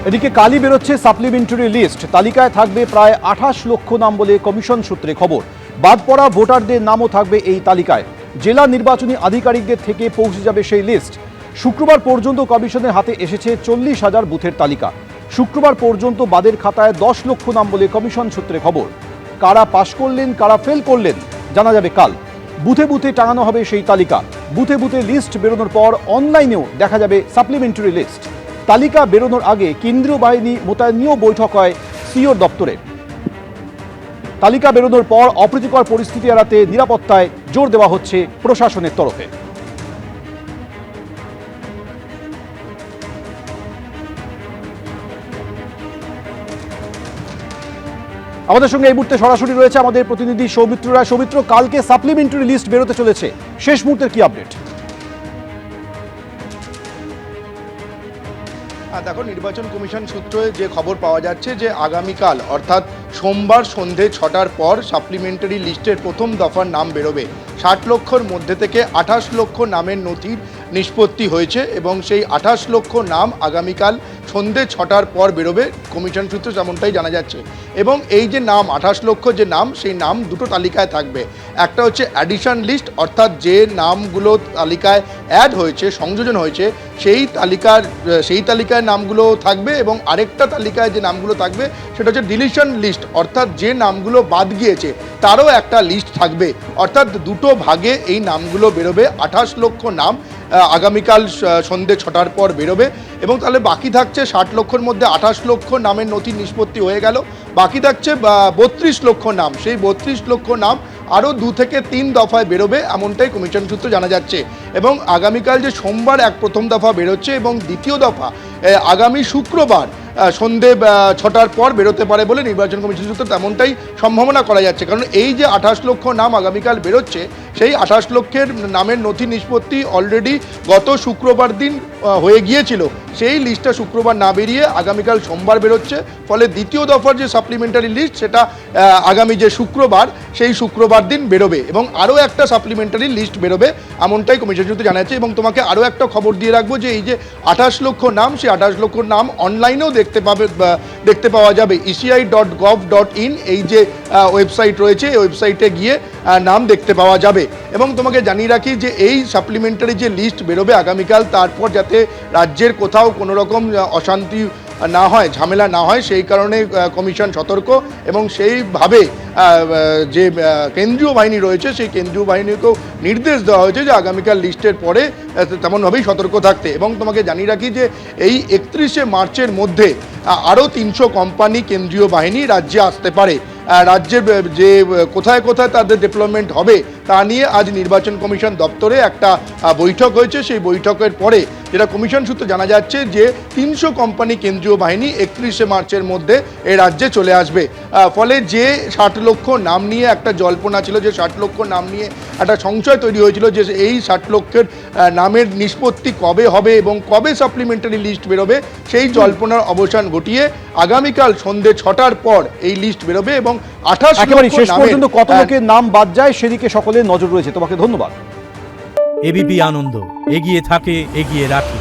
এদিকে কালই বেরোচ্ছে সাপ্লিমেন্টারি লিস্ট। তালিকায় থাকবে প্রায় 28 লক্ষ নাম বলে কমিশন সূত্রে খবর। বাদ পড়া ভোটারদের নামও থাকবে এই তালিকায়। জেলা নির্বাচনী আধিকারিকদের থেকে পৌঁছে যাবে সেই লিস্ট। শুক্রবার পর্যন্ত কমিশনের হাতে এসেছে 40,000 বুথের তালিকা। শুক্রবার পর্যন্ত বাদের খাতায় 10 লক্ষ নাম বলে কমিশন সূত্রে খবর। কারা পাশ করলেন, কারা ফেল করলেন জানা যাবে কাল। বুথে বুথে টাঙানো হবে সেই তালিকা। বুথে বুথে লিস্ট বেরোনোর পর অনলাইনেও দেখা যাবে সাপ্লিমেন্টারি লিস্ট। তালিকা বেরোনোর আগে কেন্দ্রীয় বাহিনী মোতায়েন নিয়েও বৈঠক হয় সিওর দপ্তরে। তালিকা বেরোনোর পর অপ্রীতিকর পরিস্থিতি এড়াতে নিরাপত্তায় জোর দেওয়া হচ্ছে প্রশাসনের তরফে। আমাদের সঙ্গে এই মুহূর্তে সরাসরি রয়েছে আমাদের প্রতিনিধি সৌমিত্র রায়। সৌমিত্র, কালকে সাপ্লিমেন্টারি লিস্ট বেরোতে চলেছে, শেষ মুহূর্তের কি আপডেট? দেখো, নির্বাচন কমিশন সূত্রে যে খবর পাওয়া যাচ্ছে যে আগামীকাল অর্থাৎ সোমবার সন্ধে 6টার পর সাপ্লিমেন্টারি লিস্টের প্রথম দফার নাম বেরোবে। 60 লক্ষর মধ্যে থেকে 28 লক্ষ নামের নথির নিষ্পত্তি হয়েছে এবং সেই 28 লক্ষ নাম আগামীকাল সন্ধে 6টার পর বেরোবে কমিশন সূত্রে, যেমনটাই জানা যাচ্ছে। এবং এই যে নাম 28 লক্ষ যে নাম, সেই নাম দুটো তালিকায় থাকবে। একটা হচ্ছে অ্যাডিশন লিস্ট, অর্থাৎ যে নামগুলো তালিকায় অ্যাড হয়েছে, সংযোজন হয়েছে, সেই তালিকায় নামগুলো থাকবে। এবং আরেকটা তালিকায় যে নামগুলো থাকবে সেটা হচ্ছে ডিলিশন লিস্ট, অর্থাৎ যে নামগুলো বাদ গিয়েছে তারও একটা লিস্ট থাকবে। অর্থাৎ দুটো ভাগে এই নামগুলো বেরোবে। 28 লক্ষ নাম আগামীকাল সন্ধে 6টার পর বেরোবে। এবং তাহলে বাকি থাকছে 60 লক্ষর মধ্যে 28 লক্ষ নামের নথির নিষ্পত্তি হয়ে গেল। বাকি থাকছে 32 লক্ষ নাম। সেই 32 লক্ষ নাম আরও 2 থেকে 3 দফায় বেরোবে, এমনটাই কমিশন সূত্রে জানা যাচ্ছে। এবং আগামীকাল যে সোমবার প্রথম দফা বেরোচ্ছে এবং দ্বিতীয় দফা আগামী শুক্রবার সন্ধে 6টার পর বেরোতে পারে বলে নির্বাচন কমিশন সূত্রে তেমনটাই সম্ভাবনা করা যাচ্ছে। কারণ এই যে 28 লক্ষ নাম আগামীকাল বেরোচ্ছে, সেই 28 লক্ষের নামের নথি নিষ্পত্তি অলরেডি গত শুক্রবার দিন হয়ে গিয়েছিল। সেই লিস্টটা শুক্রবার না বেরিয়ে আগামীকাল সোমবার বেরোচ্ছে। ফলে দ্বিতীয় দফার যে সাপ্লিমেন্টারি লিস্ট সেটা আগামী যে শুক্রবার, সেই শুক্রবার দিন বেরোবে এবং আরও একটা সাপ্লিমেন্টারি লিস্ট বেরোবে, এমনটাই কমিশন সূত্রে জানা যাচ্ছে। এবং তোমাকে আরও একটা খবর দিয়ে রাখবো যে এই যে 28 লক্ষ নাম, সেই 28 লক্ষ নাম অনলাইনেও দেখতে পাওয়া যাবে। eci.gov.in এই যে ওয়েবসাইট রয়েছে, এই ওয়েবসাইটে গিয়ে নাম দেখতে পাওয়া যাবে। এবং তোমাকে জানিয়ে রাখি যে এই সাপ্লিমেন্টারি যে লিস্ট বেরোবে আগামীকাল, তারপর যাতে রাজ্যের কোথাও কোনো রকম অশান্তি না হয়, ঝামেলা না হয়, সেই কারণে কমিশন সতর্ক। এবং সেইভাবে যে কেন্দ্রীয় বাহিনী রয়েছে, সেই কেন্দ্রীয় বাহিনীকেও নির্দেশ দেওয়া হয়েছে যে আগামীকাল লিস্টের পরে তেমনভাবেই সতর্ক থাকতে। এবং তোমাকে জানিয়ে রাখি যে এই 31শে মার্চের মধ্যে আরও 300 কোম্পানি কেন্দ্রীয় বাহিনী রাজ্যে আসতে পারে। রাজ্যের যে কোথায় কোথায় তাদের ডেভেলপমেন্ট হবে তা নিয়ে আজ নির্বাচন কমিশন দপ্তরে একটা বৈঠক হয়েছে। সেই বৈঠকের পরে যেটা কমিশন সূত্রে জানা যাচ্ছে যে 300 কোম্পানি কেন্দ্রীয় বাহিনী 31শে মার্চের মধ্যে এই রাজ্যে চলে আসবে। ফলে যে 60 লক্ষ নাম নিয়ে একটা জল্পনা ছিল, যে 60 লক্ষ নাম নিয়ে একটা সংশয় তৈরি হয়েছিল যে এই 60 লক্ষের নামের নিষ্পত্তি কবে হবে এবং কবে সাপ্লিমেন্টারি লিস্ট বেরোবে, সেই জল্পনার অবসান ঘটিয়ে আগামীকাল সন্ধে 6টার পর এই লিস্ট বেরোবে। এবং 28 লক্ষ শেষ পর্যন্ত কত লোকের নাম বাদ যায় সেদিকে সকলের নজর রয়েছে। তোমাকে ধন্যবাদ। এবিপি আনন্দ, এগিয়ে থাকে, এগিয়ে রাখে।